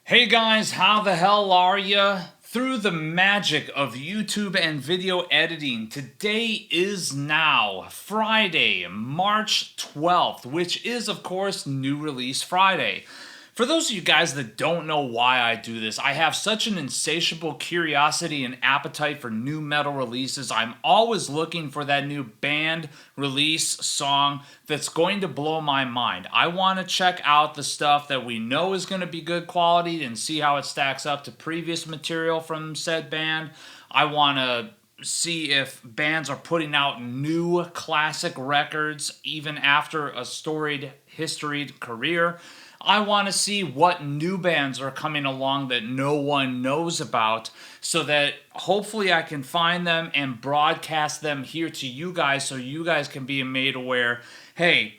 Hey guys, how the hell are ya? Through the magic of YouTube and video editing, today is now Friday, March 12th, which is of course New Release Friday. For those of you guys that don't know why I do this, I have such an insatiable curiosity and appetite for new metal releases. I'm always looking for that new band, release, song that's going to blow my mind. I want to check out the stuff that we know is going to be good quality and see how it stacks up to previous material from said band. I want to see if bands are putting out new classic records even after a storied, historied career. I want to see what new bands are coming along that no one knows about so that hopefully I can find them and broadcast them here to you guys so you guys can be made aware, hey,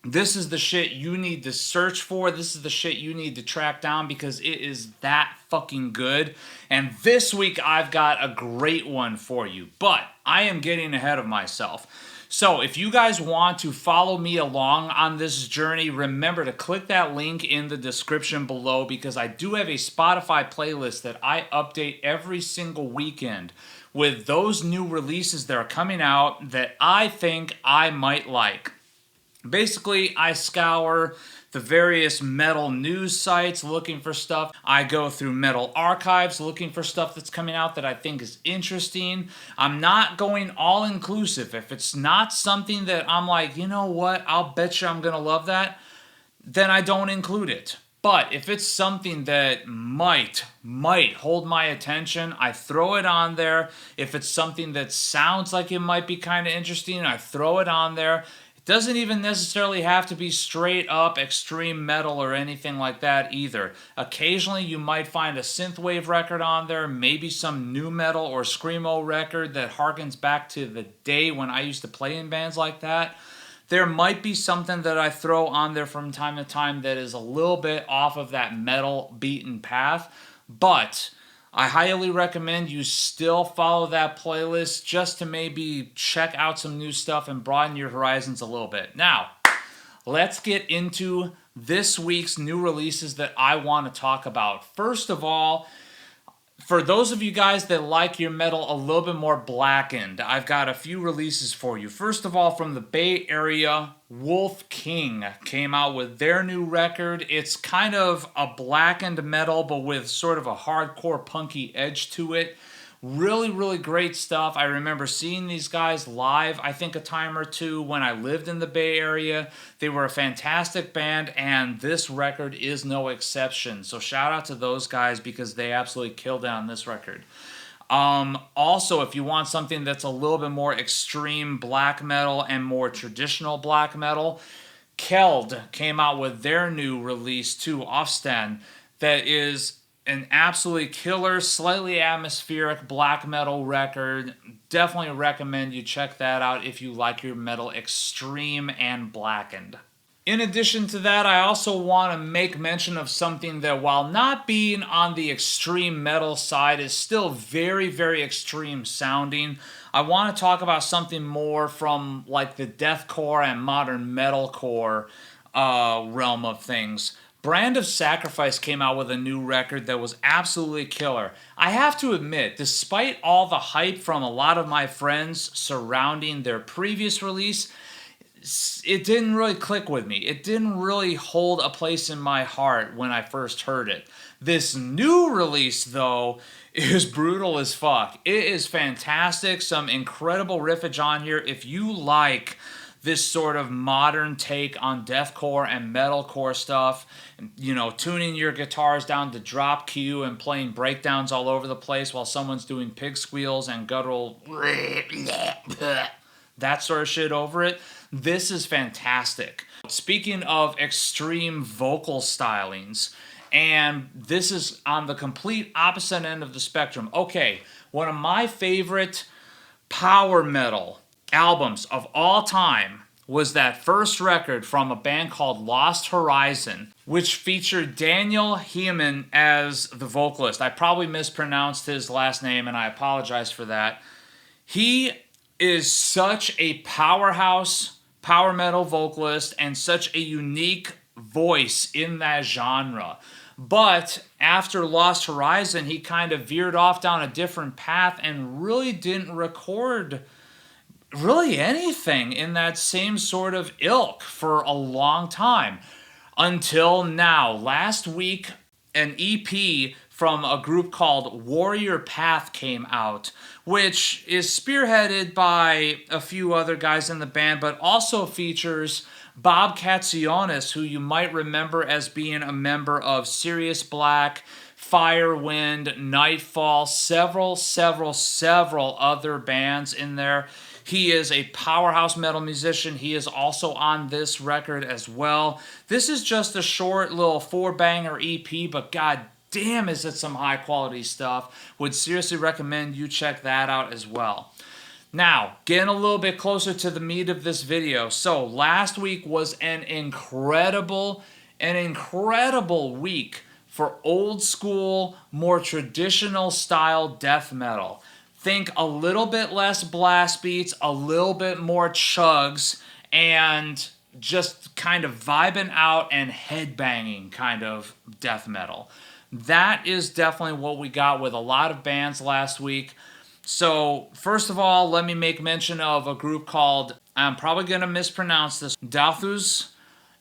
this is the shit you need to search for. This is the shit you need to track down because it is that fucking good. And this week I've got a great one for you, but I am getting ahead of myself. So if you guys want to follow me along on this journey, remember to click that link in the description below because I do have a Spotify playlist that I update every single weekend with those new releases that are coming out that I think I might like. Basically, I scour the various metal news sites looking for stuff. I go through metal archives looking for stuff that's coming out that I think is interesting. I'm not going all inclusive. If it's not something that I'm like, you know what, I'll bet you I'm going to love that, then I don't include it. But if it's something that might hold my attention, I throw it on there. If it's something that sounds like it might be kind of interesting, I throw it on there. Doesn't even necessarily have to be straight up extreme metal or anything like that either. Occasionally you might find a synthwave record on there, maybe some new metal or screamo record that harkens back to the day when I used to play in bands like that. There might be something that I throw on there from time to time that is a little bit off of that metal beaten path, but I highly recommend you still follow that playlist just to maybe check out some new stuff and broaden your horizons a little bit. Now, let's get into this week's new releases that I want to talk about. First of all, for those of you guys that like your metal a little bit more blackened, I've got a few releases for you. First of all, from the Bay Area, Wolf King came out with their new record. It's kind of a blackened metal, but with sort of a hardcore punky edge to it. Really, really great stuff. I remember seeing these guys live, I think a time or two when I lived in the Bay Area. They were a fantastic band, and this record is no exception. So shout out to those guys because they absolutely killed it on this record. Also, if you want something that's a little bit more extreme black metal and more traditional black metal, Keld came out with their new release too, Offstand, that is an absolutely killer, slightly atmospheric black metal record. Definitely recommend you check that out if you like your metal extreme and blackened. In addition to that, I also want to make mention of something that, while not being on the extreme metal side, is still very, very extreme sounding. I want to talk about something more from like the deathcore and modern metalcore realm of things. Brand of Sacrifice came out with a new record that was absolutely killer. I have to admit, despite all the hype from a lot of my friends surrounding their previous release, it didn't really click with me. It didn't really hold a place in my heart when I first heard it. This new release, though, is brutal as fuck. It is fantastic. Some incredible riffage on here. If you like this sort of modern take on deathcore and metalcore stuff, you know, tuning your guitars down to drop Q and playing breakdowns all over the place while someone's doing pig squeals and guttural that sort of shit over it. This is fantastic. Speaking of extreme vocal stylings, and this is on the complete opposite end of the spectrum. Okay, one of my favorite power metal albums of all time was that first record from a band called Lost Horizon, which featured Daniel Heumann as the vocalist. I probably mispronounced his last name, and I apologize for that. He is such a powerhouse power metal vocalist and such a unique voice in that genre. But after Lost Horizon, he kind of veered off down a different path and really didn't record really anything in that same sort of ilk for a long time. Until now. Last week, an EP from a group called Warrior Path came out, which is spearheaded by a few other guys in the band, but also features Bob Katsionis, who you might remember as being a member of Sirius Black, Firewind, Nightfall, several other bands in there. He is a powerhouse metal musician. He is also on this record as well. This is just a short little 4-banger EP, but god damn is it some high quality stuff. Would seriously recommend you check that out as well. Now, getting a little bit closer to the meat of this video. So, last week was an incredible week for old school, more traditional style death metal. Think a little bit less blast beats, a little bit more chugs, and just kind of vibing out and headbanging kind of death metal. That is definitely what we got with a lot of bands last week. So, first of all, let me make mention of a group called, I'm probably going to mispronounce this, Dalthus.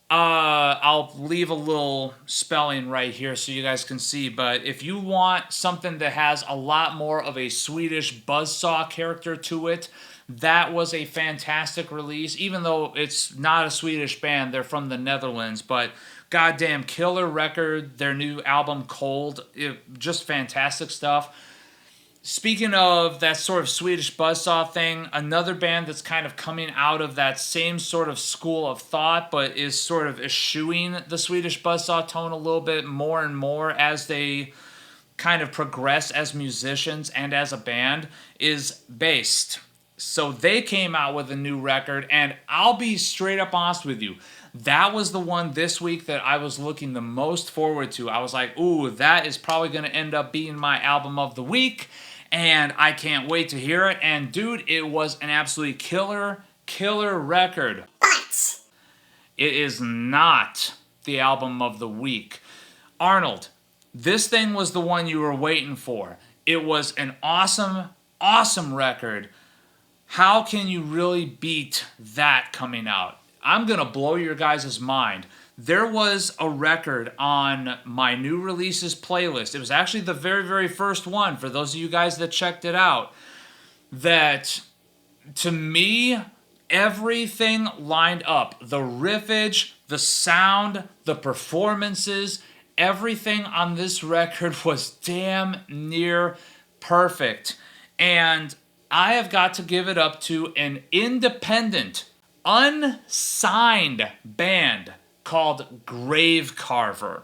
I'll leave a little spelling right here so you guys can see, but if you want something that has a lot more of a Swedish buzzsaw character to it, that was a fantastic release, even though it's not a Swedish band, they're from the Netherlands, but goddamn killer record, their new album Cold, just fantastic stuff. Speaking of that sort of Swedish buzzsaw thing, another band that's kind of coming out of that same sort of school of thought, but is sort of eschewing the Swedish buzzsaw tone a little bit more and more as they kind of progress as musicians and as a band, is Based. So they came out with a new record, and I'll be straight up honest with you. That was the one this week that I was looking the most forward to. I was like, ooh, that is probably going to end up being my album of the week. And I can't wait to hear it. And dude, it was an absolutely killer record. But it is not the album of the week. Arnold, this thing was the one you were waiting for. It was an awesome record. How can you really beat that coming out? I'm going to blow your guys' mind. There was a record on my new releases playlist. It was actually the very first one, for those of you guys that checked it out, that, to me, everything lined up. The riffage, the sound, the performances, everything on this record was damn near perfect. And I have got to give it up to an independent, unsigned band called Gravecarver.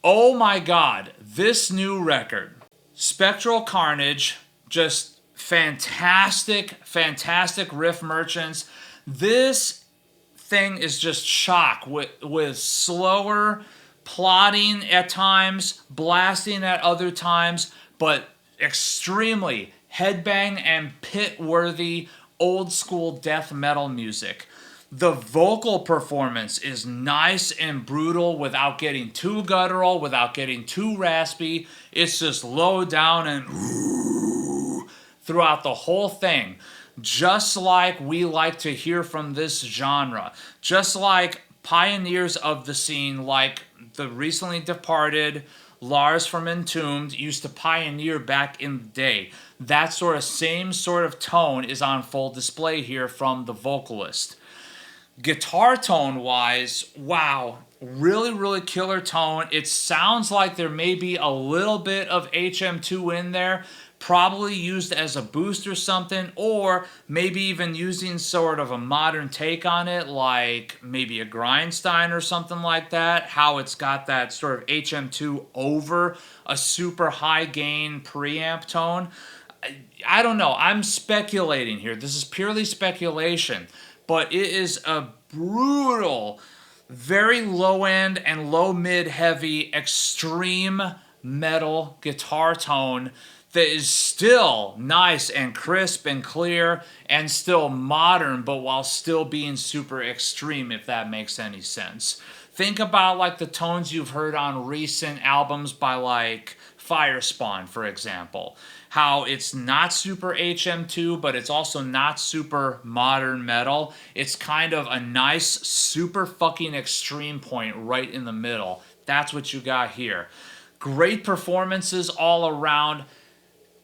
Oh my god, this new record, Spectral Carnage, just fantastic riff merchants. This thing is just chock with slower plotting at times, blasting at other times, but extremely headbang and pit-worthy old school death metal music. The vocal performance is nice and brutal without getting too guttural, without getting too raspy. It's just low down and throughout the whole thing. Just like we like to hear from this genre. Just like pioneers of the scene, like the recently departed Lars from Entombed used to pioneer back in the day. That same sort of tone is on full display here from the vocalist. Guitar tone wise, wow, really killer tone. It sounds like there may be a little bit of HM2 in there, probably used as a boost or something, or maybe even using sort of a modern take on it, like maybe a Grindstein or something like that, how it's got that sort of HM2 over a super high gain preamp tone. I don't know, I'm speculating here. This is purely speculation. But it is a brutal, very low-end and low-mid heavy extreme metal guitar tone that is still nice and crisp and clear and still modern, but while still being super extreme, if that makes any sense. Think about like the tones you've heard on recent albums by like Firespawn, for example. How it's not super HM2, but it's also not super modern metal. It's kind of a nice, super fucking extreme point right in the middle. That's what you got here. Great performances all around.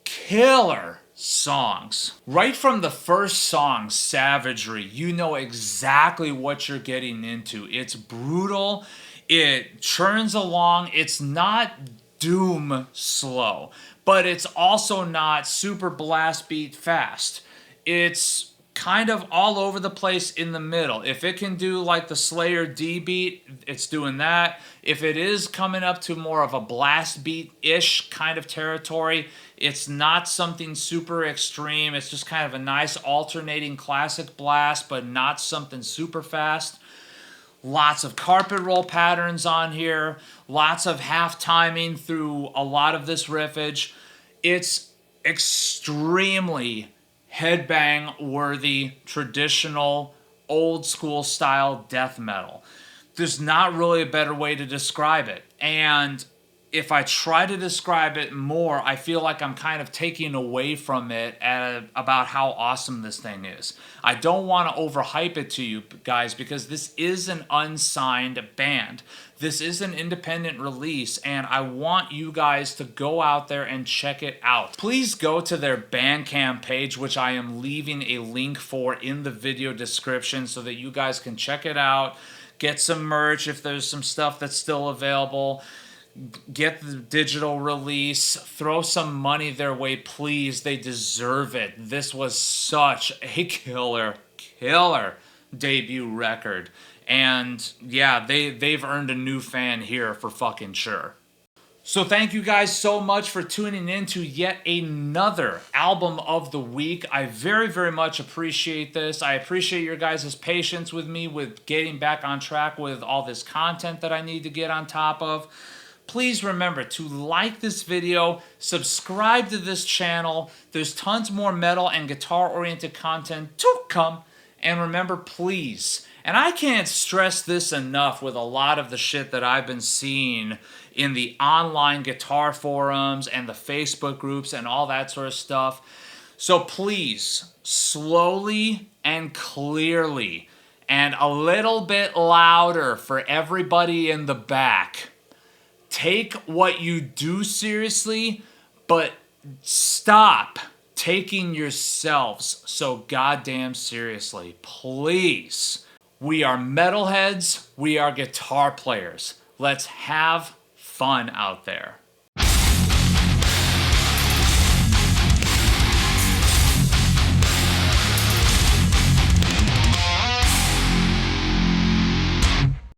Killer songs. Right from the first song, Savagery, you know exactly what you're getting into. It's brutal. It churns along. It's not doom slow, but it's also not super blast beat fast. It's kind of all over the place in the middle. If it can do like the Slayer D beat, it's doing that. If it is coming up to more of a blast beat-ish kind of territory, it's not something super extreme. It's just kind of a nice alternating classic blast, but not something super fast. Lots of carpet roll patterns on here. Lots of half timing through a lot of this riffage. It's extremely headbang worthy, traditional, old school style death metal. There's not really a better way to describe it. And if I try to describe it more, I feel like I'm kind of taking away from it about how awesome this thing is. I don't want to overhype it to you guys because this is an unsigned band. This is an independent release, and I want you guys to go out there and check it out. Please go to their Bandcamp page, which I am leaving a link for in the video description so that you guys can check it out, get some merch if there's some stuff that's still available. Get the digital release, throw some money their way, please. They deserve it. This was such a killer debut record. And yeah, they've earned a new fan here for fucking sure. So thank you guys so much for tuning in to yet another album of the week. I very, very much appreciate this. I appreciate your guys' patience with me with getting back on track with all this content that I need to get on top of. Please remember to like this video, subscribe to this channel. There's tons more metal and guitar-oriented content to come. And remember, please, and I can't stress this enough with a lot of the shit that I've been seeing in the online guitar forums and the Facebook groups and all that sort of stuff. So please, slowly and clearly, and a little bit louder for everybody in the back, take what you do seriously, but stop taking yourselves so goddamn seriously. Please. We are metalheads. We are guitar players. Let's have fun out there.